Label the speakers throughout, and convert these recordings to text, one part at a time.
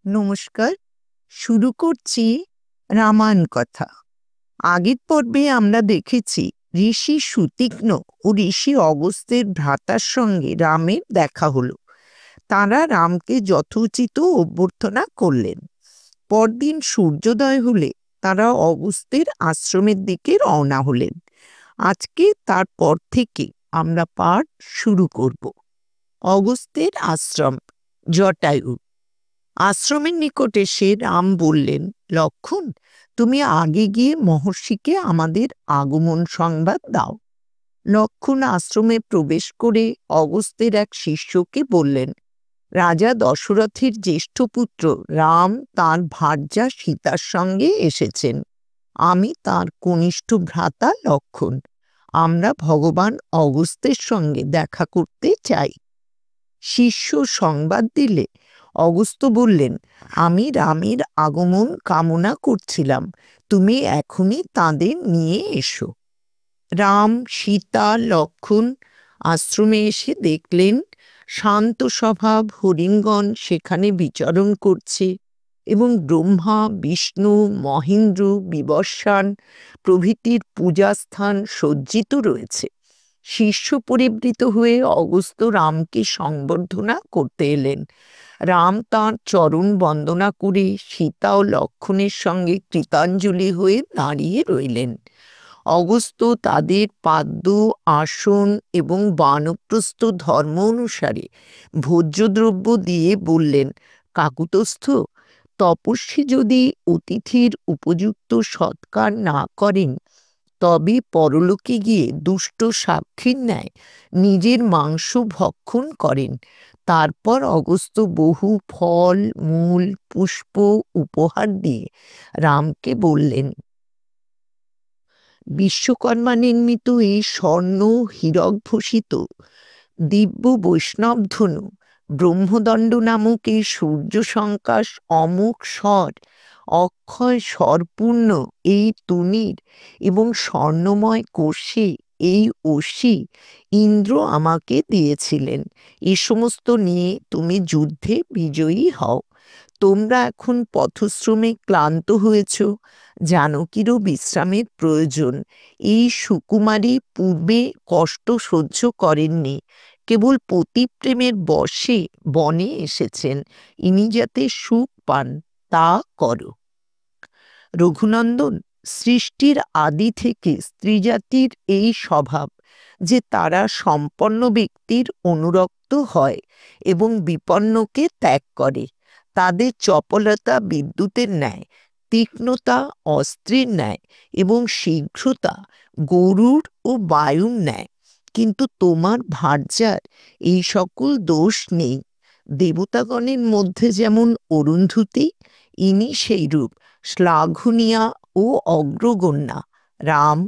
Speaker 1: নমস্কার। শুরু করছি রামায়ণ কথা। আগের পর্বে আমরা দেখেছি ঋষি সুতীক্ষ্ণ ও ঋষি অগস্ত্যের ভ্রাতার সঙ্গে রামের দেখা হলো। তাঁরা রামকে যথোচিত অভ্যর্থনা করলেন। পরদিন সূর্যোদয় হলে তারা অগস্ত্যের আশ্রমের দিকে রওনা হলেন। আজকে তারপর থেকে আমরা পাঠ শুরু করব। অগস্ত্যের আশ্রম। জটায়ু। আশ্রমের নিকট এসে রাম বললেন, লক্ষণ, তুমি আগে গিয়ে মহর্ষিকে আমাদের আগমন সংবাদ দাও। লক্ষণ আশ্রমে প্রবেশ করে অগস্ত্যের এক শিষ্যকে বললেন, রাজা দশরথের জ্যেষ্ঠ পুত্র রাম তাঁর ভার্যা সীতার সঙ্গে এসেছেন। আমি তাঁর কনিষ্ঠ ভ্রাতা লক্ষণ। আমরা ভগবান অগস্ত্যের সঙ্গে দেখা করতে চাই। শিষ্য সংবাদ দিলে অগস্ত্য বললেন, আমি রামের আগমন কামনা করছিলাম, তুমি এখনই তাদের নিয়ে এসো। রাম, সীতা, লক্ষণ আশ্রমে এসে দেখলেন শান্ত স্বভাব হরিণগণ সেখানে বিচরণ করছে এবং ব্রহ্মা, বিষ্ণু, মহেন্দ্র, বিবস্বান প্রভৃতির পূজাস্থান সজ্জিত রয়েছে। শিষ্য পরিবৃত হয়ে অগস্ত্য রামকে সংবর্ধনা করতে এলেন। রাম তাঁর চরণ বন্দনা করে সীতা ও লক্ষণের সঙ্গে কৃতাঞ্জলি হয়ে দাঁড়িয়ে রইলেন। অগস্ত্য তাদের পাদ্য, আসন এবং বানপ্রস্থ ধর্ম অনুসারে ভোজ্যদ্রব্য দিয়ে বললেন, কাকুতস্থ, তপস্বী যদি অতিথির উপযুক্ত সৎকার না করেন তবে পরলোকে গিয়ে দুষ্ট সাক্ষীর ন্যায় নিজের মাংস ভক্ষণ করেন। তারপর অগস্ত্য বহু ফল, মূল, পুষ্প উপহার দিয়ে রামকে বললেন, বিশ্বকর্মা নির্মিত এই স্বর্ণ হীরক ভূষিত দিব্য বৈষ্ণব ধনু, ব্রহ্মদণ্ড নামক এই সূর্য সংকাশ অমোঘ স্বর, অক্ষয় স্বরপূর্ণ এই তুনির এবং স্বর্ণময় কোষে এই অসি ইন্দ্র আমাকে দিয়েছিলেন। এ সমস্ত নিয়ে তুমি যুদ্ধে বিজয়ী হও। তোমরা এখন পথশ্রমে ক্লান্ত হয়েছ, জানকীরও বিশ্রামের প্রয়োজন। এই সুকুমারী পূর্বে কষ্ট সহ্য করেননি, কেবল পতিপ্রেমের বশে বনে এসেছেন। ইনি যাতে সুখ পান তা করো। রঘুনন্দন, সৃষ্টির আদি থেকে স্ত্রীজাতির এই স্বভাব যে তারা সম্পন্ন ব্যক্তির অনুরক্ত হয় এবং বিপন্নকে ত্যাগ করে। তাদের চপলতা বিদ্যুতের ন্যায়, তীক্ষ্ণতা অস্ত্রের ন্যায় এবং শীঘ্রতা গরুর ও বায়ুর ন্যায়। কিন্তু তোমার ভার্যার এই সকল দোষ নেই। দেবতাগণের মধ্যে যেমন অরুন্ধতী, ইনি সেইরূপ শ্লাঘনীয়া ও অগ্রগণ্যা। রাম,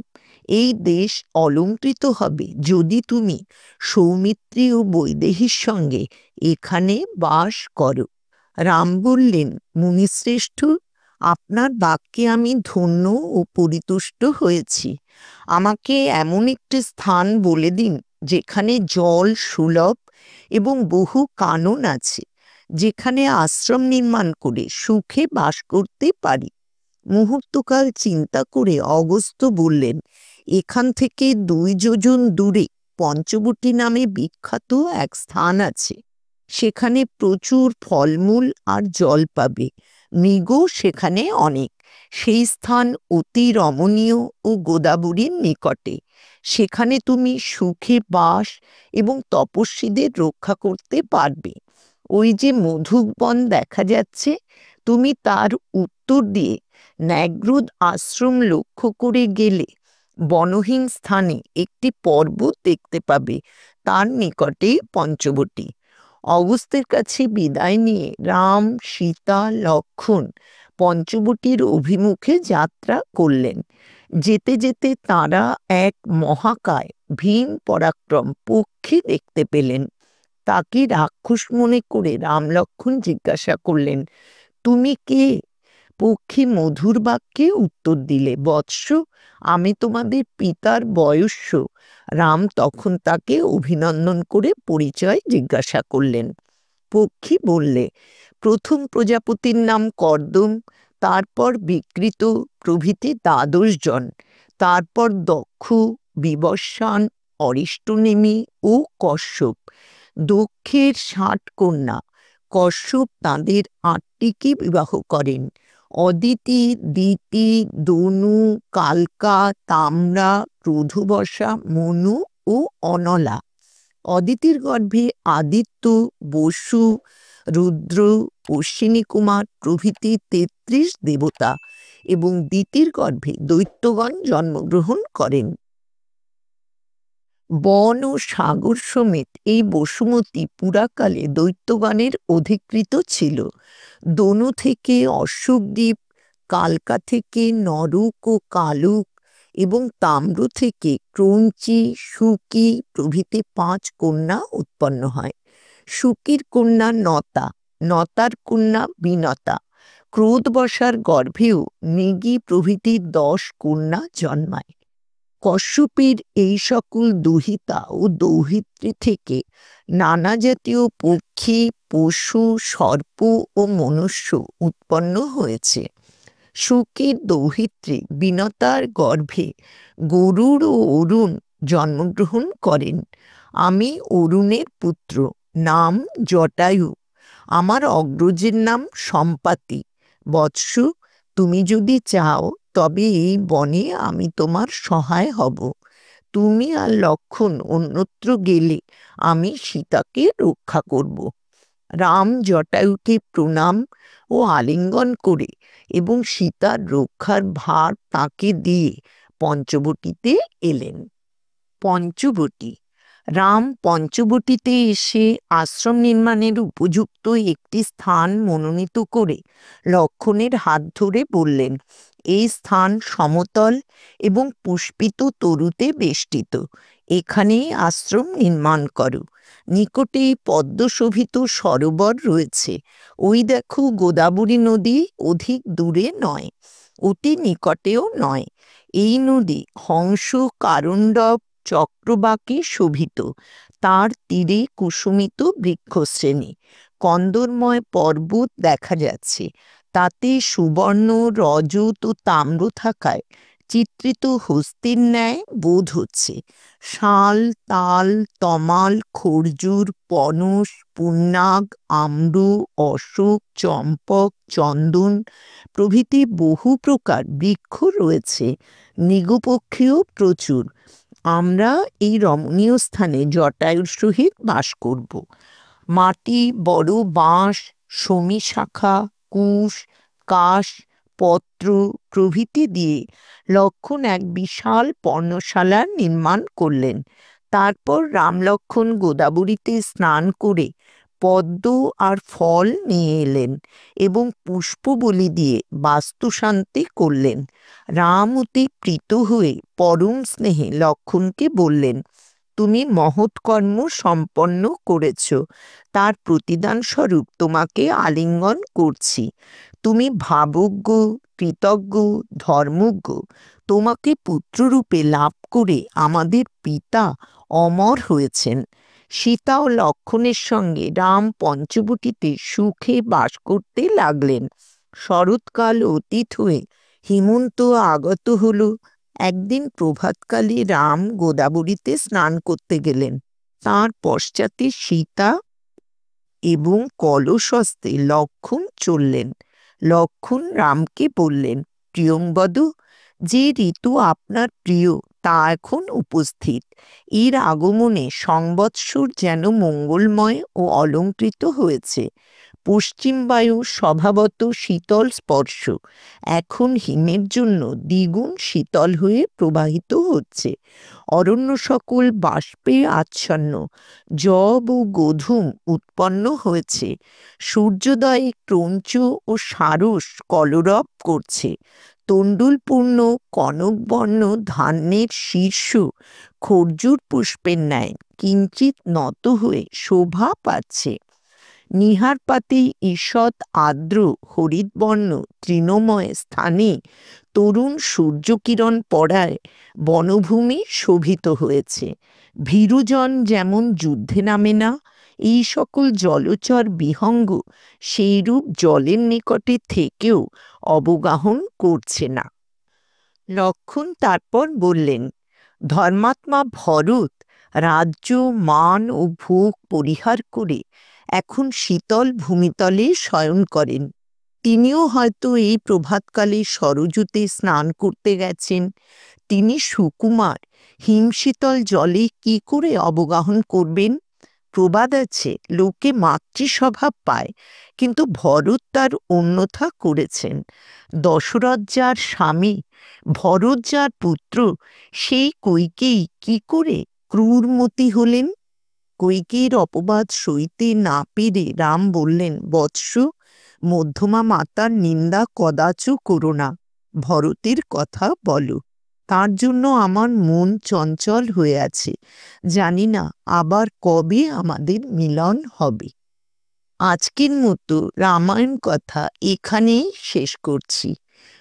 Speaker 1: এই দেশ অলঙ্কৃত হবে যদি তুমি সৌমিত্রী ও বৈদেহীর সঙ্গে এখানে বাস করো। রাম বললেন, মুনিশ্রেষ্ঠ, আপনার বাক্যে আমি ধন্য ও পরিতুষ্ট হয়েছি। আমাকে এমন একটি স্থান বলে দিন যেখানে জল সুলভ এবং বহু কানন আছে, যেখানে আশ্রম নির্মাণ করে সুখে বাস করতে পারি। মুহূর্তকাল চিন্তা করে অগস্ত্য বললেন, এখান থেকে 2 যোজন দূরে পঞ্চবটী নামে বিখ্যাত এক স্থান আছে। সেখানে প্রচুর ফলমূল আর জল পাবে। মৃগও সেখানে অনেক। সেই স্থান অতি রমণীয় ও গোদাবরীর নিকটে। সেখানে তুমি সুখে বাস এবং তপস্বীদের রক্ষা করতে পারবে। ওই যে মধুক বন দেখা যাচ্ছে, তুমি তার উত্তর দিয়ে ন্যাগ্রোধ আশ্রম লক্ষ্য করে গেলে বনহীন স্থানে একটি পর্বত দেখতে পাবে, তার নিকটেই পঞ্চবটী। অগস্ত্যের কাছে বিদায় নিয়ে রাম, সীতা, লক্ষণ পঞ্চবটির অভিমুখে যাত্রা করলেন। যেতে যেতে তাঁরা এক মহাকায় ভীম পরাক্রম পক্ষী দেখতে পেলেন। তাকে রাক্ষস মনে করে রাম লক্ষণ জিজ্ঞাসা করলেন, তুমি কে? পক্ষী মধুর বাক্যে উত্তর দিলে, বৎস, আমি তোমাদের পিতার বয়স্য। রাম তখন তাকে অভিনন্দন করে পরিচয় জিজ্ঞাসা করলেন। পক্ষী বললে, প্রথম প্রজাপতির নাম কর্দম, তারপর বিকৃত প্রভৃতি ১২ জন, তারপর দক্ষ, বিবস্বান, অরিষ্টনেমি ও কশ্যপ। দক্ষের ৬০ কন্যা। কশ্যপ তাঁদের ৮টিকে বিবাহ করেন: অদিতি, দিতি, দনু, কালকা, তাম্রা, ক্রোধবশা, মনু ও অনলা। অদিতির গর্ভে আদিত্য, বসু, রুদ্র, অশ্বিনী কুমার প্রভৃতি ৩৩ দেবতা এবং দিতির গর্ভে দৈত্যগণ জন্মগ্রহণ করেন। বন ও সাগর সমেত এই বসুমতী পুরাকালে দৈত্যগণের অধিকৃত ছিল। দনু থেকে অশ্বদ্বীপ, কালকা থেকে নরক ও কালুক এবং তাম্র থেকে ক্রঞ্চি, সুকি প্রভৃতি ৫ কন্যা উৎপন্ন হয়। সুকির কন্যা নতা, নতার কন্যা বিনতা। ক্রোধবশার গর্ভেও মৃগী প্রভৃতি ১০ কন্যা জন্মায়। কশ্যপের এই সকল দুহিতা ও দৌহিত্রী থেকে নানা জাতীয় পক্ষী, পশু, সর্প ও মনুষ্য উৎপন্ন হয়েছে। শুকের দৌহিত্রী বিনতার গর্ভে গরুড় ও অরুণ জন্মগ্রহণ করেন। আমি অরুণের পুত্র, নাম জটায়ু। আমার অগ্রজের নাম সম্পাতি। বৎস, তুমি যদি চাও তবে এই বনে আমি তোমার সহায় হব। তুমি আর লক্ষণ অন্যত্র গেলে আমি সীতাকে রক্ষা করব। রাম জটায়ুকে প্রণাম ও আলিঙ্গন করে এবং সীতার রক্ষার ভার তাকে দিয়ে পঞ্চবটিতে এলেন। পঞ্চবটী। রাম পঞ্চবটিতে এসে আশ্রম নির্মাণের উপযুক্ত একটি স্থান মনোনীত করে লক্ষণের হাত ধরে বললেন, এই স্থান সমতল এবং পুষ্পিত তরুতে বেষ্টিত। এখানেই আশ্রম নির্মাণ করো। নিকটে পদ্মশোভিত সরোবর রয়েছে। ওই দেখো, গোদাবরী নদী অধিক দূরে নয়, অতি নিকটেও নয়। এই নদী হংস, কারণ্ডব, চক্রবাকে শোভিত। তার তীরে কুসুমিত বৃক্ষশ্রেণী, কন্দরময় পর্বত দেখা যাচ্ছে। তাতে সুবর্ণ, রজত ও তাম্র থাকায় চিত্রিত হস্তির ন্যায় বোধ হচ্ছে। শাল, তাল, তমাল, খর্জুর, পনস, পুন্নাগ, আম্র, অশোক, চম্পক, চন্দন প্রভৃতি বহু প্রকার বৃক্ষ রয়েছে। মৃগপক্ষীও প্রচুর। আমরা এই রমণীয় স্থানে জটায়ুর সহিত বাস করব। মাটি, বড় বাঁশ, শমী শাখা, কুশ, কাশ, পত্র প্রভৃতি দিয়ে লক্ষণ এক বিশাল পর্ণশালা নির্মাণ করলেন। তারপর রাম লক্ষণ গোদাবরীতে স্নান করে পদ্ম আর ফল নিয়ে এলেন এবং পুষ্প বলি দিয়ে বাস্তুশান্তি করলেন। রাম অতি প্রীত হয়ে পরম স্নেহে লক্ষণকে বললেন, তুমি মহৎ কর্ম সম্পন্ন করেছ, তার প্রতিদান স্বরূপ তোমাকে আলিঙ্গন করছি। তুমি ভাবজ্ঞ, কৃতজ্ঞ, ধর্মজ্ঞ। তোমাকে পুত্ররূপে লাভ করে আমাদের পিতা অমর হয়েছেন। সীতা ও লক্ষণের সঙ্গে রাম পঞ্চবটিতে সুখে বাস করতে লাগলেন। শরৎকাল অতীত হয়ে হেমন্ত আগত হল। একদিন প্রভাতকালে রাম গোদাবরীতে স্নান করতে গেলেন। তাঁর পশ্চাতে সীতা এবং কলশস্তে লক্ষণ চললেন। লক্ষণ রামকে বললেন, প্রিয়ংবদ, যে ঋতু আপনার প্রিয় তা এখন উপস্থিত। এর আগমনে সংবৎসর যেন মঙ্গলময় ও অলঙ্কৃত হয়েছে। পশ্চিম বায়ু স্বভাবত শীতল স্পর্শ এখন হিমের জন্য দ্বিগুণ শীতল হয়ে প্রবাহিত হচ্ছে। অরণ্য সকল বাষ্পে আচ্ছন্ন। যব ও গোধূম উৎপন্ন হয়েছে। সূর্যোদয়ে ক্রঞ্চ ও সারস কলরব করছে। তণ্ডুলপূর্ণ কনকবর্ণ ধান্যের শীর্ষ খর্জুর পুষ্পের ন্যায় কিঞ্চিত নত হয়ে শোভা পাচ্ছে। নিহারপাতে ঈষৎ আর্দ্র হরিৎবর্ণ তৃণময় স্থানে তরুণ সূর্যকিরণ পড়ায় বনভূমি শোভিত হয়েছে। ভীরুজন যেমন যুদ্ধে নামে না এই সকল জলচর বিহঙ্গ সেইরূপ জলের নিকটে থেকেও অবগাহন করছে না। লক্ষ্মণ তারপর বললেন, ধর্মাত্মা ভরত রাজ্য মান ও ভোগ পরিহার করে এখন শীতল ভূমিতলে শয়ন করেন। তিনিও হয়তো এই প্রভাতকালে সরযূতে স্নান করতে গেছেন। তিনি সুকুমার, হিমশীতল জলে কি করে অবগাহন করবেন? প্রবাদ আছে, লোকে মাতৃস্বভাব পায়, কিন্তু ভরত তার অন্যথা করেছেন। দশরথ যার স্বামী, ভরত যার পুত্র, সেই কইকেয়ী কি করে ক্রূরমতি হলেন? কইকেয়ীর অপবাদ সইতে না পেরে রাম বললেন, বৎস, মধ্যমা মাতার নিন্দা কদাচ করো না, ভরতের কথা বলো। তার জন্য আমার মন চঞ্চল হয়ে আছে, জানি না আবার কবে আমাদের মিলন হবে। আজকের মতো রামায়ণ কথা এখানেই শেষ করছি।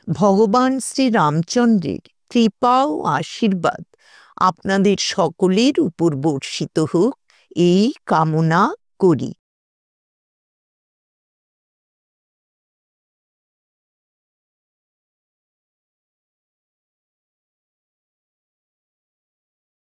Speaker 1: ভগবান শ্রী রামচন্দ্রের কৃপা ও আশীর্বাদ আপনাদের সকলের উপর বর্ষিত হোক, এই কামনা করি।